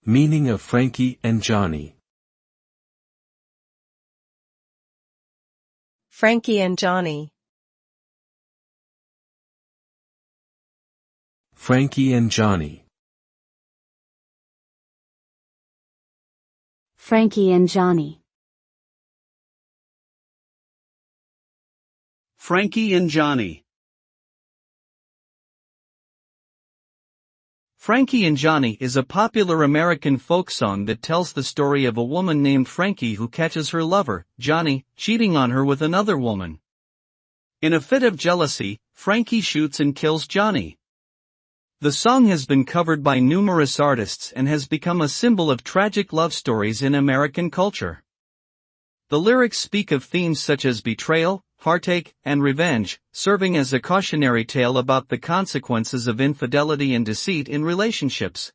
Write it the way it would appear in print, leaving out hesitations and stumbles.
Meaning of Frankie and Johnny. Frankie and Johnny. Frankie and Johnny. Frankie and Johnny. Frankie and Johnny. Frankie and Johnny is a popular American folk song that tells the story of a woman named Frankie who catches her lover, Johnny, cheating on her with another woman. In a fit of jealousy, Frankie shoots and kills Johnny. The song has been covered by numerous artists and has become a symbol of tragic love stories in American culture. The lyrics speak of themes such as betrayal, heartache, and revenge, serving as a cautionary tale about the consequences of infidelity and deceit in relationships.